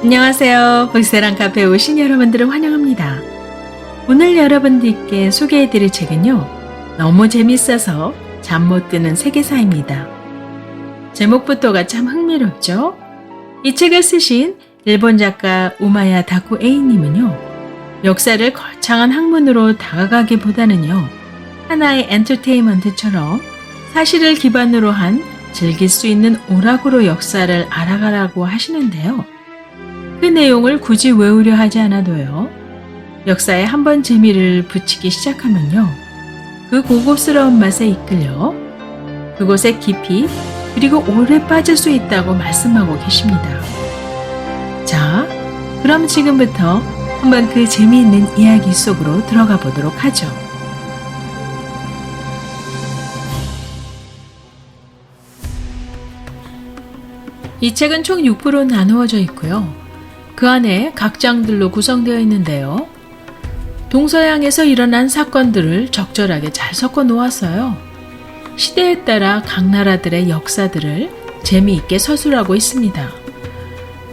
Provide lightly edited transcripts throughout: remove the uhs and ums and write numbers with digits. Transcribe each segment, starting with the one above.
안녕하세요. 복세랑 카페에 오신 여러분들을 환영합니다. 오늘 여러분들께 소개해드릴 책은요. 너무 재밌어서 잠 못 드는 세계사입니다. 제목부터가 참 흥미롭죠? 이 책을 쓰신 일본 작가 우마야 다쿠 에이님은요. 역사를 거창한 학문으로 다가가기보다는요. 하나의 엔터테인먼트처럼 사실을 기반으로 한 즐길 수 있는 오락으로 역사를 알아가라고 하시는데요. 그 내용을 굳이 외우려 하지 않아도요. 역사에 한번 재미를 붙이기 시작하면요. 그 고급스러운 맛에 이끌려 그곳에 깊이 그리고 오래 빠질 수 있다고 말씀하고 계십니다. 자, 그럼 지금부터 한번 그 재미있는 이야기 속으로 들어가 보도록 하죠. 이 책은 총 6부로 나누어져 있고요. 그 안에 각 장들로 구성되어 있는데요. 동서양에서 일어난 사건들을 적절하게 잘 섞어 놓았어요. 시대에 따라 각 나라들의 역사들을 재미있게 서술하고 있습니다.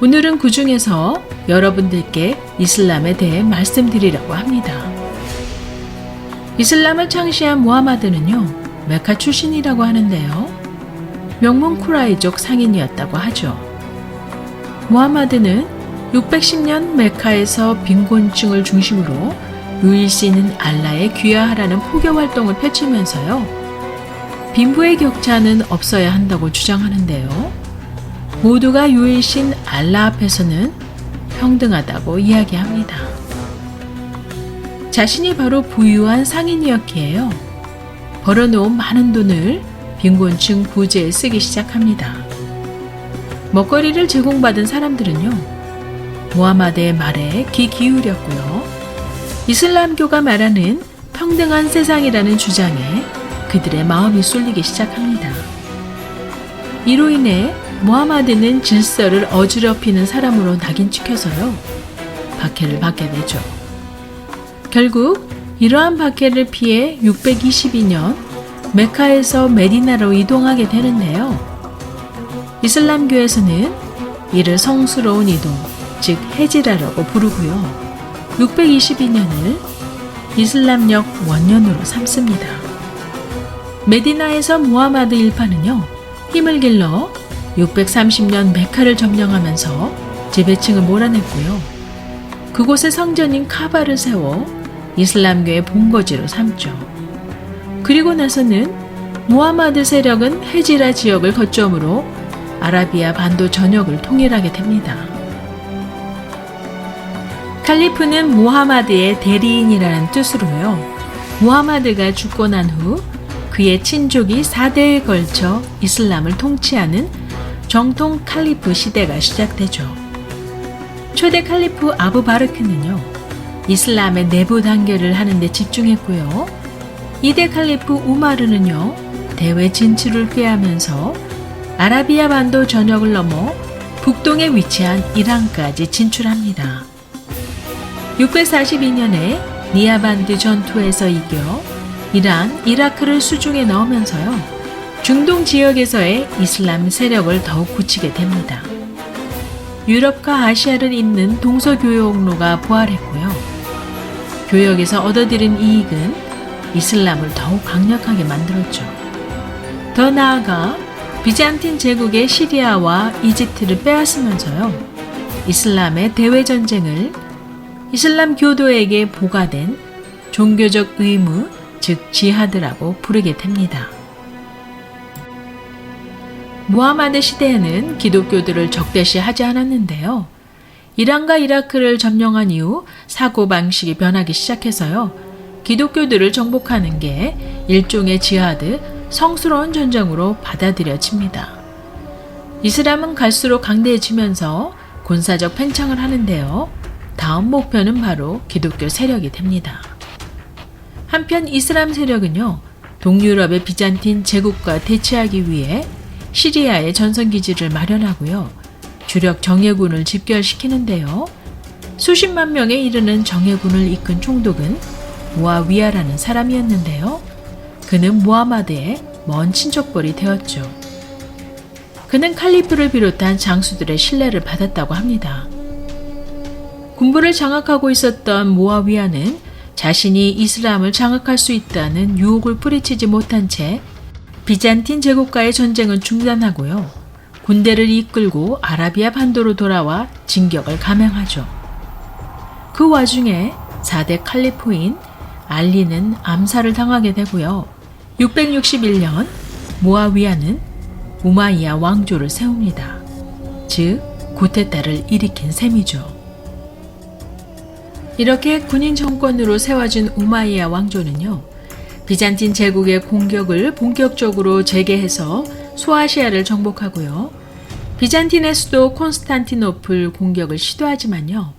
오늘은 그 중에서 여러분들께 이슬람에 대해 말씀드리려고 합니다. 이슬람을 창시한 무하마드는요, 메카 출신이라고 하는데요. 명문 쿠라이족 상인이었다고 하죠. 무하마드는 610년 메카에서 빈곤층을 중심으로 유일신인 알라에 귀화하라는 포교 활동을 펼치면서요. 빈부의 격차는 없어야 한다고 주장하는데요. 모두가 유일신 알라 앞에서는 평등하다고 이야기합니다. 자신이 바로 부유한 상인이었기에요. 벌어놓은 많은 돈을 빈곤층 부재에 쓰기 시작합니다. 먹거리를 제공받은 사람들은요. 무하마드의 말에 귀 기울였고요. 이슬람교가 말하는 평등한 세상이라는 주장에 그들의 마음이 쏠리기 시작합니다. 이로 인해 무하마드는 질서를 어지럽히는 사람으로 낙인 찍혀서요. 박해를 받게 되죠. 결국 이러한 박해를 피해 622년 메카에서 메디나로 이동하게 되는데요. 이슬람교에서는 이를 성스러운 이동, 즉 헤지라라고 부르고요. 622년을 이슬람력 원년으로 삼습니다. 메디나에서 무하마드 일파는요. 힘을 길러 630년 메카를 점령하면서 지배층을 몰아냈고요. 그곳에 성전인 카바를 세워 이슬람교의 본거지로 삼죠. 그리고 나서는 무하마드 세력은 헤지라 지역을 거점으로 아라비아 반도 전역을 통일하게 됩니다. 칼리프는 무하마드의 대리인이라는 뜻으로요. 무하마드가 죽고 난 후 그의 친족이 4대에 걸쳐 이슬람을 통치하는 정통 칼리프 시대가 시작되죠. 초대 칼리프 아부바르크는요. 이슬람의 내부 단결을 하는 데 집중했고요. 2대 칼리프 우마르는요. 대외 진출을 꾀하면서 아라비아 반도 전역을 넘어 북동에 위치한 이란까지 진출합니다. 642년에 니아반드 전투에서 이겨 이란, 이라크를 수중에 넣으면서요. 중동 지역에서의 이슬람 세력을 더욱 굳히게 됩니다. 유럽과 아시아를 잇는 동서교역로가 부활했고요. 교역에서 얻어들인 이익은 이슬람을 더욱 강력하게 만들었죠. 더 나아가 비잔틴 제국의 시리아와 이집트를 빼앗으면서요. 이슬람의 대외전쟁을 이슬람 교도에게 부과된 종교적 의무, 즉 지하드라고 부르게 됩니다. 무하마드 시대에는 기독교들을 적대시하지 않았는데요. 이란과 이라크를 점령한 이후 사고방식이 변하기 시작해서요. 기독교들을 정복하는 게 일종의 지하드, 성스러운 전쟁으로 받아들여집니다. 이슬람은 갈수록 강대해지면서 군사적 팽창을 하는데요. 다음 목표는 바로 기독교 세력이 됩니다. 한편 이슬람 세력은요. 동유럽의 비잔틴 제국과 대치하기 위해 시리아에 전선기지를 마련하고요. 주력 정예군을 집결시키는데요. 수십만 명에 이르는 정예군을 이끈 총독은 무아위야라는 사람이었는데요. 그는 무하마드의 먼 친족벌이 되었죠. 그는 칼리프를 비롯한 장수들의 신뢰를 받았다고 합니다. 군부를 장악하고 있었던 무아위야는 자신이 이슬람을 장악할 수 있다는 유혹을 뿌리치지 못한 채 비잔틴 제국과의 전쟁을 중단하고요. 군대를 이끌고 아라비아 반도로 돌아와 진격을 감행하죠. 그 와중에 4대 칼리프인 알리는 암살을 당하게 되고요. 661년 무아위야는 우마이야 왕조를 세웁니다. 즉 구테타를 일으킨 셈이죠. 이렇게 군인 정권으로 세워진 우마이야 왕조는요. 비잔틴 제국의 공격을 본격적으로 재개해서 소아시아를 정복하고요. 비잔틴의 수도 콘스탄티노플 공격을 시도하지만요.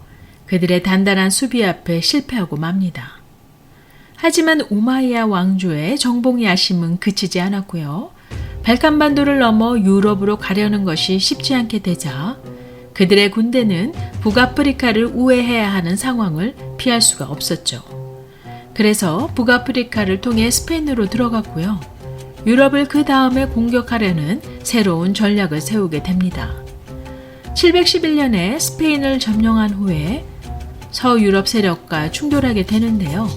그들의 단단한 수비 앞에 실패하고 맙니다. 하지만 우마이야 왕조의 정복 야심은 그치지 않았고요. 발칸반도를 넘어 유럽으로 가려는 것이 쉽지 않게 되자 그들의 군대는 북아프리카를 우회해야 하는 상황을 피할 수가 없었죠. 그래서 북아프리카를 통해 스페인으로 들어갔고요. 유럽을 그 다음에 공격하려는 새로운 전략을 세우게 됩니다. 711년에 스페인을 점령한 후에 서유럽 세력과 충돌하게 되는데요.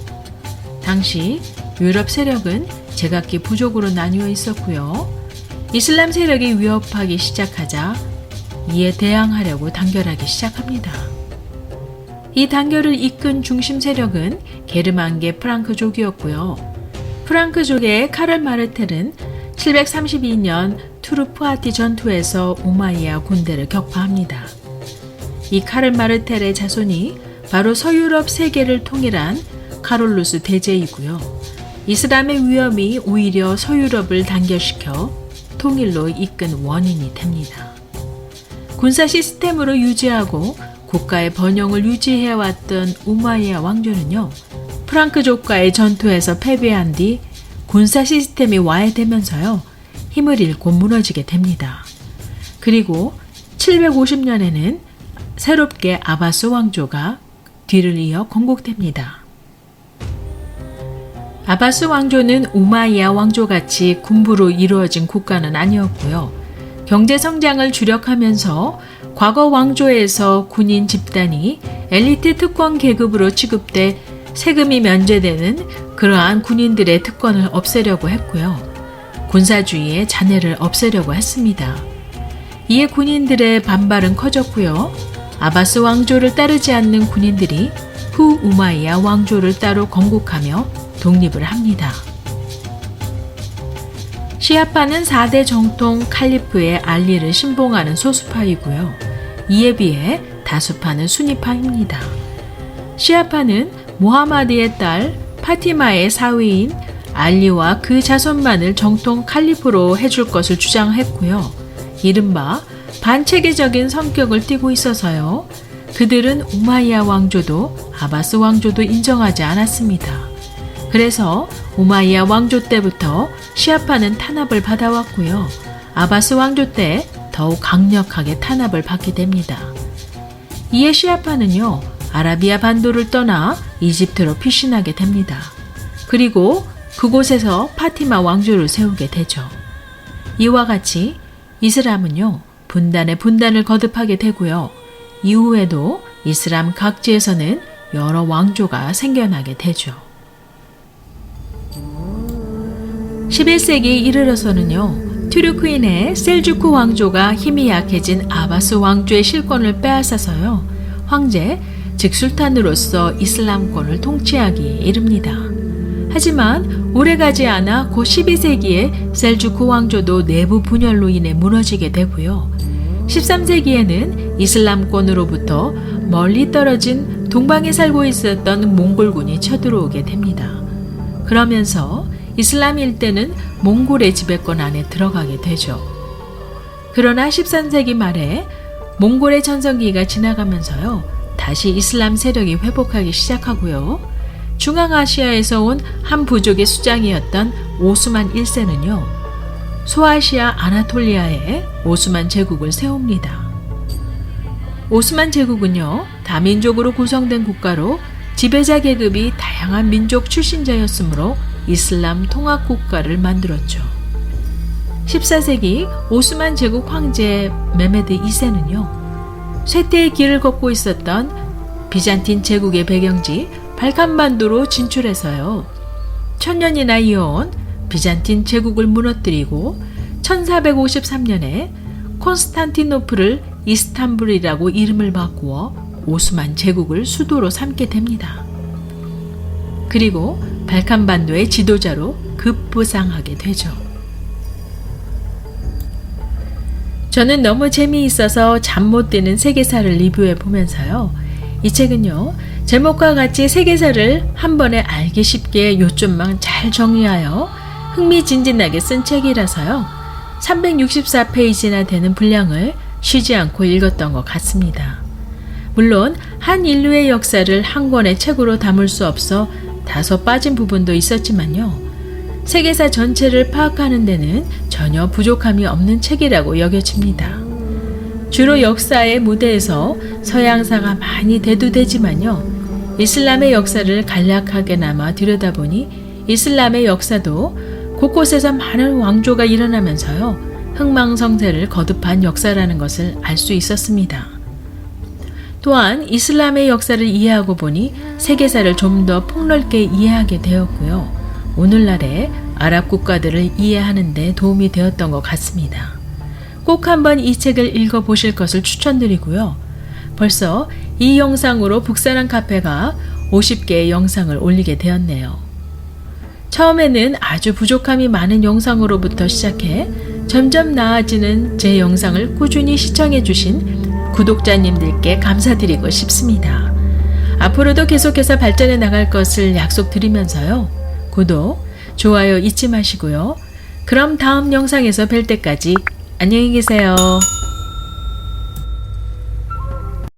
당시 유럽 세력은 제각기 부족으로 나뉘어 있었고요. 이슬람 세력이 위협하기 시작하자 이에 대항하려고 단결하기 시작합니다. 이 단결을 이끈 중심 세력은 게르만계 프랑크족이었고요. 프랑크족의 카를 마르텔은 732년 투르푸아티 전투에서 우마이야 군대를 격파합니다. 이 카를 마르텔의 자손이 바로 서유럽 세계를 통일한 카롤루스 대제이고요. 이슬람의 위험이 오히려 서유럽을 단결시켜 통일로 이끈 원인이 됩니다. 군사 시스템으로 유지하고 국가의 번영을 유지해왔던 우마이야 왕조는요. 프랑크족과의 전투에서 패배한 뒤 군사 시스템이 와해되면서요. 힘을 잃고 무너지게 됩니다. 그리고 750년에는 새롭게 아바스 왕조가 뒤를 이어 건국됩니다. 아바스 왕조는 우마이야 왕조같이 군부로 이루어진 국가는 아니었고요. 경제 성장을 주력하면서 과거 왕조에서 군인 집단이 엘리트 특권 계급으로 취급돼 세금이 면제되는 그러한 군인들의 특권을 없애려고 했고요. 군사주의의 잔해를 없애려고 했습니다. 이에 군인들의 반발은 커졌고요. 아바스 왕조를 따르지 않는 군인들이 후 우마이야 왕조를 따로 건국하며 독립을 합니다. 시아파는 4대 정통 칼리프의 알리를 신봉하는 소수파이고요. 이에 비해 다수파는 수니파입니다. 시아파는 무하마드의 딸 파티마의 사위인 알리와 그 자손만을 정통 칼리프로 해줄 것을 주장했고요. 이른바 반체계적인 성격을 띠고 있어서요. 그들은 우마이야 왕조도 아바스 왕조도 인정하지 않았습니다. 그래서 우마이야 왕조 때부터 시아파는 탄압을 받아왔고요. 아바스 왕조 때 더욱 강력하게 탄압을 받게 됩니다. 이에 시아파는요. 아라비아 반도를 떠나 이집트로 피신하게 됩니다. 그리고 그곳에서 파티마 왕조를 세우게 되죠. 이와 같이 이슬람은요. 분단에 분단을 거듭하게 되고요. 이후에도 이슬람 각지에서는 여러 왕조가 생겨나게 되죠. 11세기 이르러서는요. 튀르크인의 셀주크 왕조가 힘이 약해진 아바스 왕조의 실권을 빼앗아서요. 황제, 즉 술탄으로서 이슬람권을 통치하기에 이릅니다. 하지만 오래가지 않아 곧 12세기에 셀주크 왕조도 내부 분열로 인해 무너지게 되고요. 13세기에는 이슬람권으로부터 멀리 떨어진 동방에 살고 있었던 몽골군이 쳐들어오게 됩니다. 그러면서 이슬람 일대는 몽골의 지배권 안에 들어가게 되죠. 그러나 13세기 말에 몽골의 전성기가 지나가면서요. 다시 이슬람 세력이 회복하기 시작하고요. 중앙아시아에서 온 한 부족의 수장이었던 오스만 1세는요. 소아시아 아나톨리아에 오스만 제국을 세웁니다. 오스만 제국은요. 다민족으로 구성된 국가로 지배자 계급이 다양한 민족 출신자였으므로 이슬람 통합 국가를 만들었죠. 14세기 오스만 제국 황제 메메드 2세는요. 쇠퇴의 길을 걷고 있었던 비잔틴 제국의 배경지 발칸반도로 진출해서요. 천년이나 이어온 비잔틴 제국을 무너뜨리고 1453년에 콘스탄티노플을 이스탄불이라고 이름을 바꾸어 오스만 제국을 수도로 삼게 됩니다. 그리고 발칸반도의 지도자로 급부상하게 되죠. 저는 너무 재미있어서 잠 못 드는 세계사를 리뷰해 보면서요. 이 책은요, 제목과 같이 세계사를 한 번에 알기 쉽게 요점만 잘 정리하여 흥미진진하게 쓴 책이라서요. 364페이지나 되는 분량을 쉬지 않고 읽었던 것 같습니다. 물론 한 인류의 역사를 한 권의 책으로 담을 수 없어 다소 빠진 부분도 있었지만요. 세계사 전체를 파악하는 데는 전혀 부족함이 없는 책이라고 여겨집니다. 주로 역사의 무대에서 서양사가 많이 대두되지만요. 이슬람의 역사를 간략하게나마 들여다보니 이슬람의 역사도 곳곳에서 많은 왕조가 일어나면서요. 흥망성쇠를 거듭한 역사라는 것을 알 수 있었습니다. 또한 이슬람의 역사를 이해하고 보니 세계사를 좀 더 폭넓게 이해하게 되었고요. 오늘날의 아랍 국가들을 이해하는 데 도움이 되었던 것 같습니다. 꼭 한번 이 책을 읽어보실 것을 추천드리고요. 벌써 이 영상으로 북사랑 카페가 50개의 영상을 올리게 되었네요. 처음에는 아주 부족함이 많은 영상으로부터 시작해 점점 나아지는 제 영상을 꾸준히 시청해주신 구독자님들께 감사드리고 싶습니다. 앞으로도 계속해서 발전해 나갈 것을 약속드리면서요. 구독, 좋아요 잊지 마시고요. 그럼 다음 영상에서 뵐 때까지 안녕히 계세요.